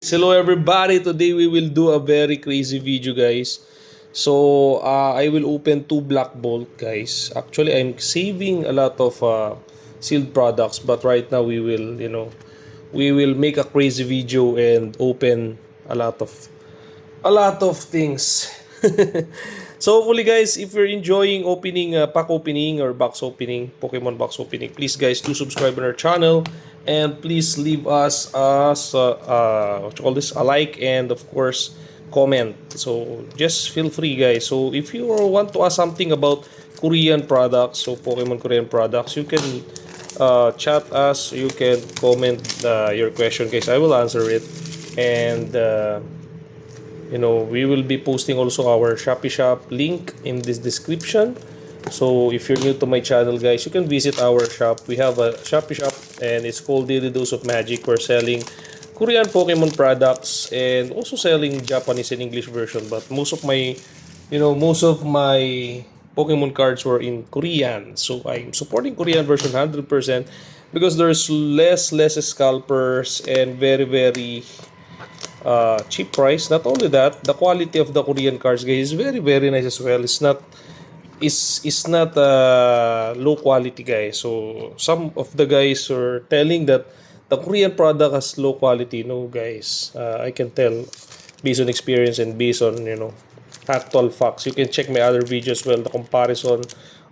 Hello everybody, today we will do a very crazy video guys. So I will open two Black Bolt guys. Actually I'm saving a lot of sealed products, but right now we will make a crazy video and open a lot of things. So hopefully guys, if you're enjoying opening pack opening or box opening, Pokemon box opening, please guys do subscribe on our channel and please leave us what you call this, a like, and of course comment. So just feel free guys. So if you want to ask something about Korean products, so Pokemon Korean products, you can chat us, you can comment your question guys. I will answer it. And we will be posting also our Shopee shop link in this description. So if you're new to my channel guys, you can visit our shop. We have a Shopee shop and it's called Daily Dose of Magic. We're selling Korean Pokemon products and also selling Japanese and English version, but most of my Pokemon cards were in Korean. So I'm supporting Korean version 100% because there's less scalpers and very cheap price. Not only that, the quality of the Korean cars guys is very nice as well. It's not low quality guys. So some of the guys are telling that the Korean product has low quality. No guys, I can tell based on experience and based on actual facts. You can check my other videos as well, the comparison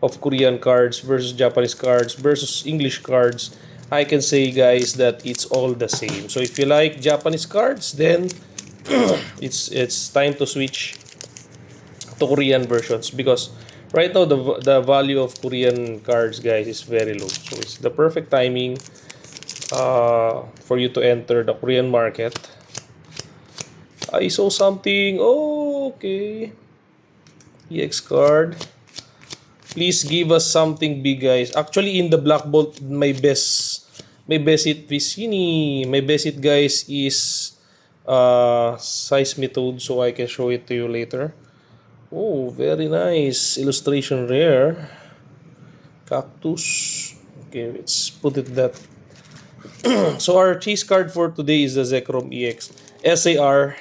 of Korean cards versus Japanese cards versus English cards. I can say guys that it's all the same. So if you like Japanese cards, then it's time to switch to Korean versions because right now the value of Korean cards guys is very low. So it's the perfect timing for you to enter the Korean market. I saw something. Oh, okay. EX card. Please give us something big guys. Actually in the Black Bolt, my best hit Vicini. My best hit guys is size method, so I can show it to you later. Oh, very nice. Illustration rare. Cactus. Okay, let's put it that. So our chase card for today is the Zekrom EX. SAR.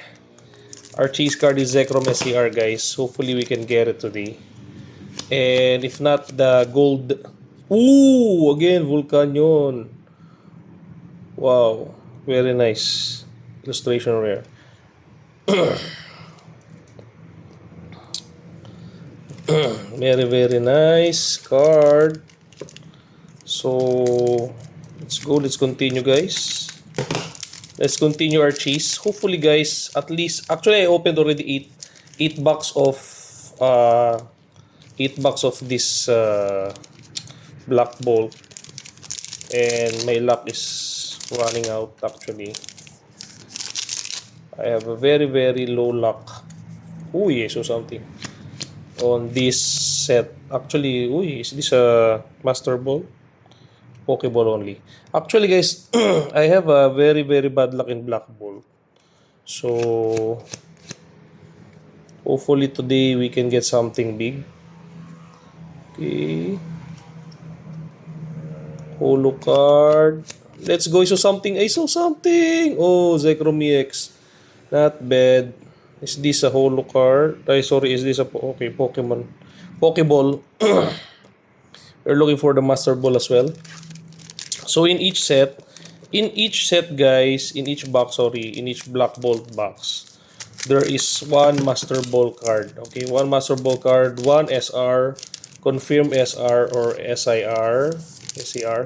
Our chase card is Zekrom SAR guys. Hopefully we can get it today. And if not, the gold. Ooh, again, Volcanion. Wow, very nice. Illustration rare. Very nice card. So let's go. Let's continue, guys. Let's continue our chase. Hopefully, guys, at least actually I opened already eight box of uh 8 box of this Black Bolt, and my luck is running out. Actually, I have a very low luck. Oh yes, or something on this set. Actually, is this a Master Ball? Pokeball only. Actually, guys, I have a very bad luck in Black Ball. So, hopefully today we can get something big. Okay. Holo card. Let's go. I saw something. Oh, Zekrom EX. Not bad. Is this a holo card? Sorry, is this a okay Pokemon? Pokeball. We're looking for the Master Ball as well. So in each set guys, in each Black Bolt box, there is one Master Ball card. Okay, one Master Ball card, one SR, confirm SR or SAR,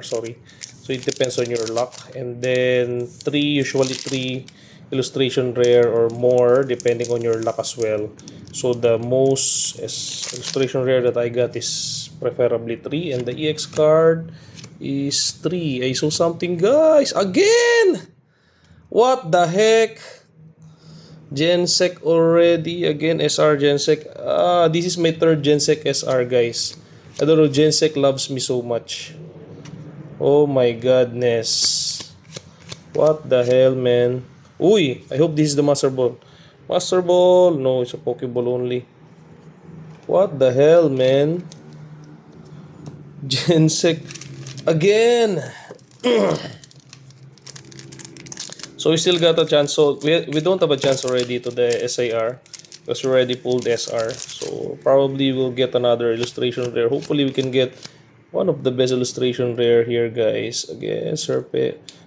sorry. So it depends on your luck. And then usually three illustration rare or more depending on your luck as well. So the most illustration rare that I got is preferably 3, and the EX card is 3. I saw something guys again. What the heck? Gensec already again. SR Gensec. This is my third Gensec SR guys. I don't know, Gensec loves me so much. Oh my goodness. What the hell, man? Uy, I hope this is the Master Ball. Master Ball? No, it's a Pokeball only. What the hell, man? Gensec again. So we still got a chance. So we don't have a chance already to the SIR because we already pulled SR. So probably we'll get another illustration rare. Hopefully we can get one of the best illustration rare here, guys. Again,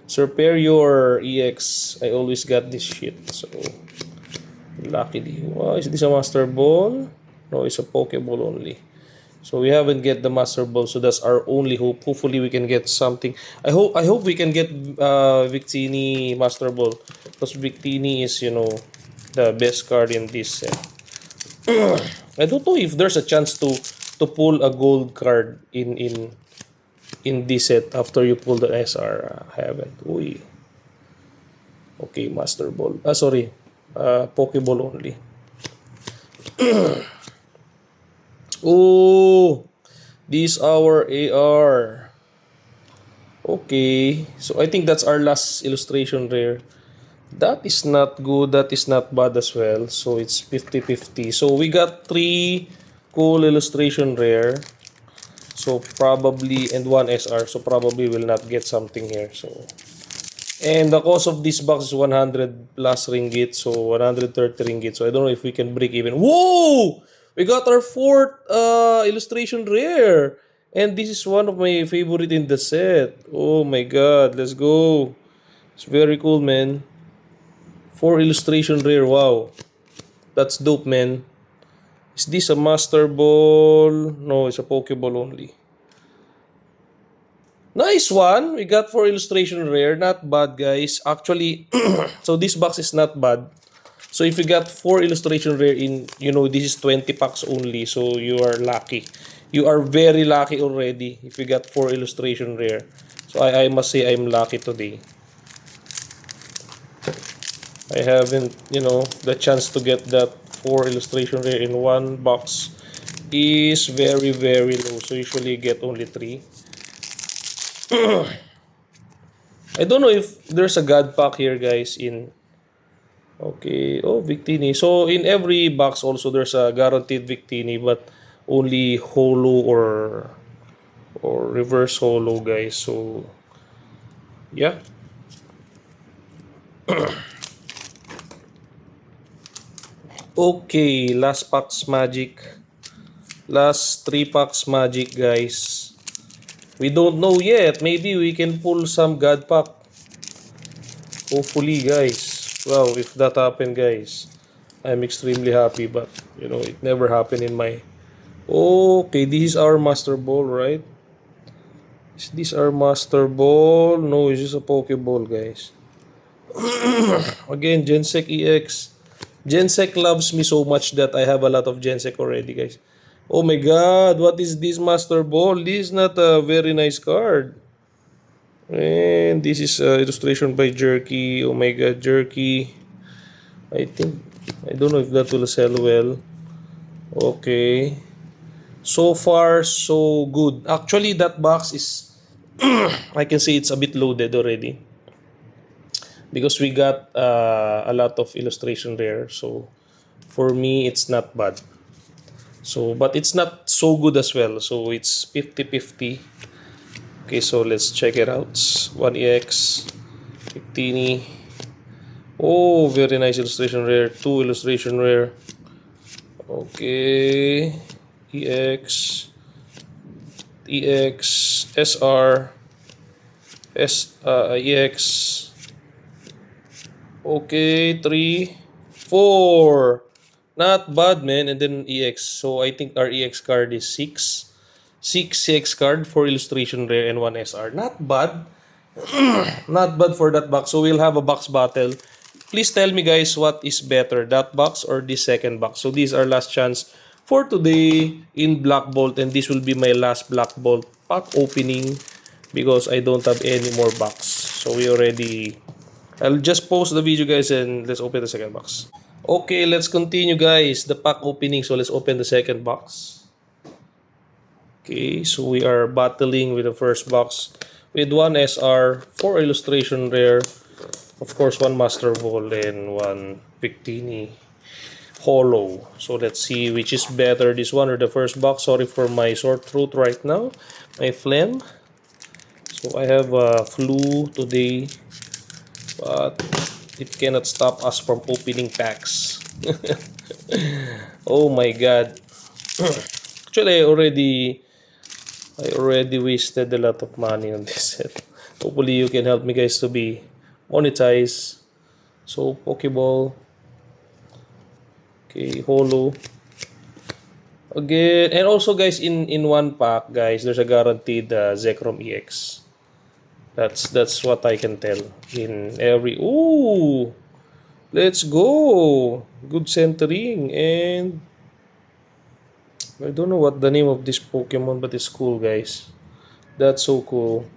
Superior EX. I always got this shit. So luckily. Wow, is this a Master Ball? No, it's a Pokeball only. So we haven't get the Master Ball, so that's our only hope. Hopefully we can get something. I hope we can get Victini Master Ball, because Victini is, you know, the best card in this set. I don't know if there's a chance to pull a gold card in this set after you pull the SR. I haven't. Uy. Okay, Master Ball. Sorry. Pokeball only. Oh, this our AR. Okay, so I think that's our last illustration rare. That is not good, that is not bad as well. So it's 50-50. So we got 3 cool illustration rare. So probably, and 1 SR. So probably will not get something here. So, and the cost of this box is 100 plus ringgit. So 130 ringgit. So I don't know if we can break even. Whoa! We got our 4th illustration rare. And this is one of my favorite in the set. Oh my god, let's go. It's very cool, man. 4 illustration rare, wow. That's dope, man. Is this a Master Ball? No, it's a Pokeball only. Nice one. We got 4 illustration rare. Not bad, guys. Actually, so this box is not bad. So if you got 4 illustration rare in, you know, this is 20 packs only. So you are lucky. You are very lucky already if you got 4 illustration rare. So I must say I'm lucky today. I haven't, you know, the chance to get that 4 illustration rare in one box is very, very low. So usually get only 3. I don't know if there's a God pack here, guys, in... Okay, oh, Victini. So in every box also there's a guaranteed Victini, but only holo or reverse holo, guys. So yeah. Okay, last packs magic. Last 3 packs magic, guys. We don't know yet. Maybe we can pull some God pack. Hopefully, guys. Wow, if that happened, guys, I'm extremely happy. But, you know, it never happened in my... Okay, this is our Master Ball, right? Is this our Master Ball? No, it's just a Pokeball, guys. Again, Gensec EX. Gensec loves me so much that I have a lot of Gensec already, guys. Oh my god, what is this Master Ball? This is not a very nice card. And this is illustration by Jerky. Oh my god, Jerky. I don't know if that will sell well. Okay. So far, so good. Actually, that box is... I can say it's a bit loaded already. Because we got a lot of illustration there. So, for me, it's not bad. So, but it's not so good as well. So, it's 50-50. Okay, so let's check it out. 1EX, Victini. Oh, very nice illustration rare. 2 illustration rare. Okay. EX, SR, EX. Okay, 3, 4. Not bad, man. And then EX. So I think our EX card is 6. 6 EX card, 4 illustration rare, and 1 SR. Not bad. Not bad for that box. So we'll have a box battle. Please tell me, guys, what is better, that box or this second box. So this is our last chance for today in Black Bolt, and this will be my last Black Bolt pack opening because I don't have any more box. So we already... I'll just pause the video, guys, and let's open the second box. Okay, let's continue, guys, the pack opening. So let's open the second box. Okay, so we are battling with the first box with 1 SR, 4 illustration rare, of course 1 Master Ball, and 1 Victini holo. So let's see which is better, this one or the first box. Sorry for my sore throat right now, my phlegm. So I have a flu today, but it cannot stop us from opening packs. Oh my god. Actually, I already wasted a lot of money on this set. Hopefully you can help me guys to be monetized. So Pokeball. Okay, Holo. Again, and also guys, in one pack, guys, there's a guaranteed Zekrom EX. That's what I can tell. In every ooh, let's go. Good centering, and I don't know what the name of this Pokemon, but it's cool, guys. That's so cool.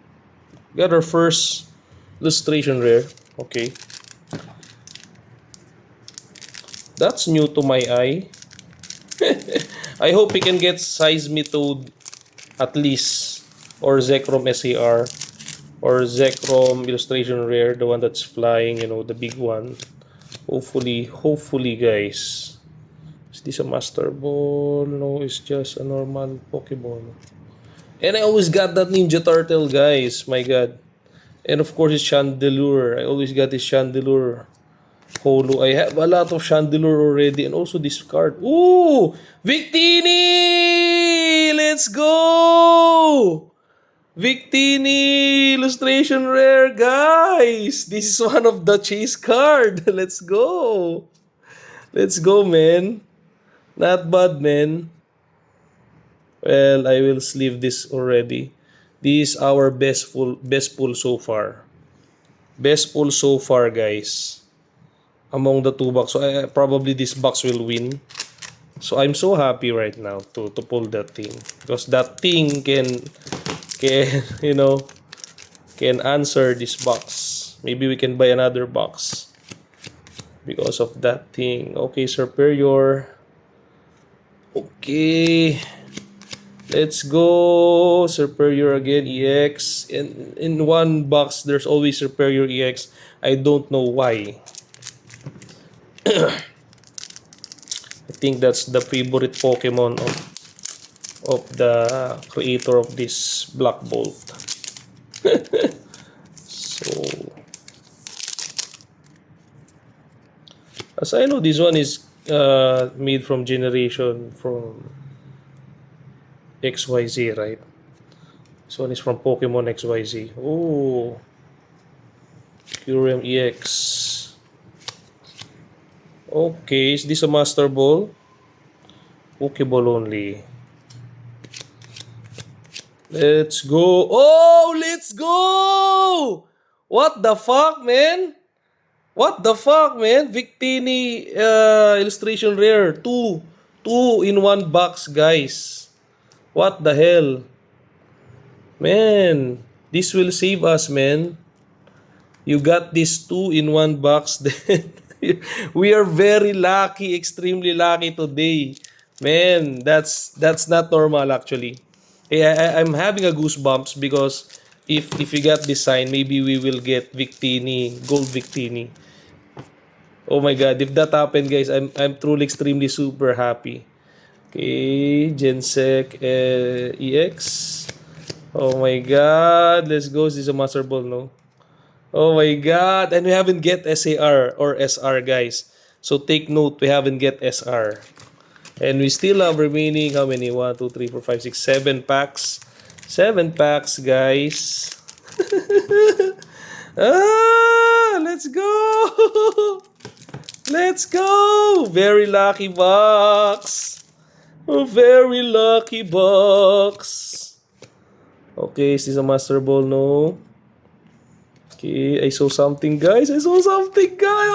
Got our first illustration rare. Okay. That's new to my eye. I hope we can get Seismitoad at least, or Zekrom SAR, or Zekrom illustration rare, the one that's flying, you know, the big one. Hopefully guys. Is this a Master Ball? No, it's just a normal Pokeball. And I always got that Ninja Turtle, guys. My god. And of course, it's Chandelure. I always got this Chandelure Holo. I have a lot of Chandelure already. And also this card. Ooh! Victini! Let's go! Victini! Illustration rare, guys! This is one of the chase card. Let's go! Let's go, man. Not bad, man. Well, I will sleeve this already. This is our best pull so far. Best pull so far, guys. Among the two box. So probably this box will win. So I'm so happy right now to pull that thing. Because that thing can you know, can answer this box. Maybe we can buy another box. Because of that thing. Okay, Superior. Okay. Let's go. Superior again, EX. In one box, there's always Superior EX. I don't know why. I think that's the favorite Pokemon of the creator of this Black Bolt. So, as I know, this one is made from generation from XYZ, right? This one is from Pokemon XYZ. Oh, Kyurem EX. Okay, is this a Master Ball? Pokeball only. Let's go. Oh, let's go! What the fuck, man? What the fuck, man? Victini illustration rare. Two in one box, guys. What the hell? Man, this will save us, man. You got this 2 in one box. Then we are very lucky, extremely lucky today. Man, that's not normal actually. Hey, I'm having a goosebumps because if you got this sign, maybe we will get Victini, gold Victini. Oh my god, if that happened, guys, I'm truly extremely super happy. Okay, Gensec EX. Oh my god, let's go. This is a Master Ball, no? Oh my god, and we haven't get SAR or SR, guys. So take note, we haven't get SR. And we still have remaining, how many? 1, 2, 3, 4, 5, 6, 7 packs. 7 packs, guys. Let's go! Let's go! Very lucky box. A very lucky box. Okay, is this a Master Ball? No. Okay, I saw something, guys. I saw something, guys.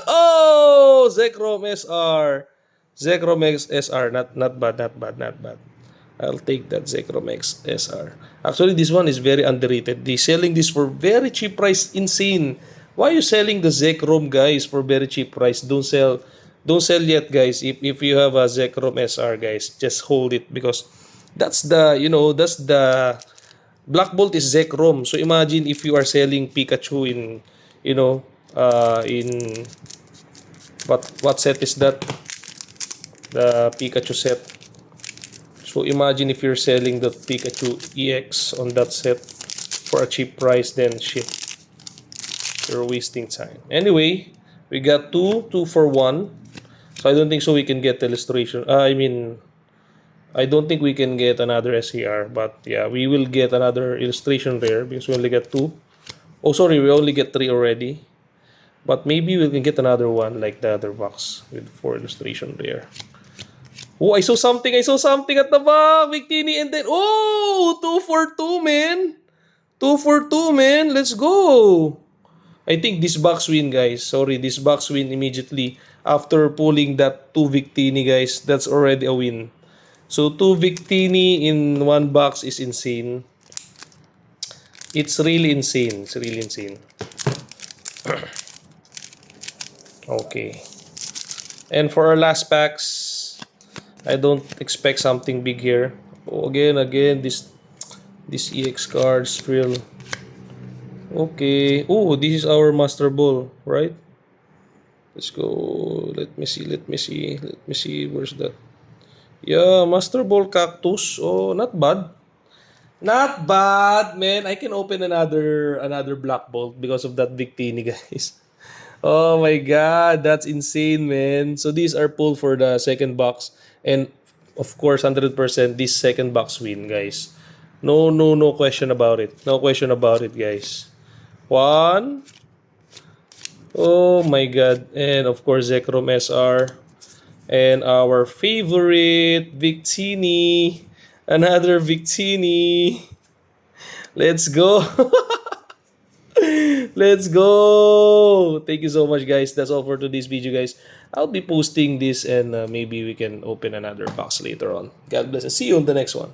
Oh, Zekrom SR. Zekrom SR. Not bad. I'll take that Zekrom SR. Actually, this one is very underrated. They're selling this for very cheap price. Insane. Why are you selling the Zekrom, guys, for very cheap price? Don't sell yet, guys. If you have a Zekrom SR, guys, just hold it because that's the, you know, that's the Black Bolt is Zekrom. So imagine if you are selling Pikachu in, you know, in what set is that? The Pikachu set. So imagine if you're selling the Pikachu EX on that set for a cheap price, then shit. You're wasting time. Anyway, we got 2 for 1. So I don't think so we can get illustration. I don't think we can get another SCR, but yeah, we will get another illustration rare because we only get 2. Oh, sorry, we only get 3 already. But maybe we can get another one like the other box with 4 illustration rare. Oh, I saw something at the back, Victini, and then, oh, 2 for 2, man. 2 for 2, man. Let's go. I think this box win, guys. Sorry, this box win immediately after pulling that 2 Victini, guys. That's already a win. So 2 Victini in one box is insane. It's really insane. It's really insane. Okay. And for our last packs, I don't expect something big here. Oh, again, this EX card still. Okay. Oh, this is our Master Ball, right? Let's go. Let me see. Where's that? Yeah, Master Ball Cactus. Oh, not bad. Not bad, man. I can open another Black Bolt because of that Victini, guys. Oh my god, that's insane, man. So these are pulled for the second box. And of course, 100% this second box win, guys. No question about it. No question about it, guys. 1. Oh my god. And of course, Zekrom SR. And our favorite, Victini. Another Victini. Let's go. Let's go. Thank you so much, guys. That's all for today's video, guys. I'll be posting this and maybe we can open another box later on. God bless and see you on the next one.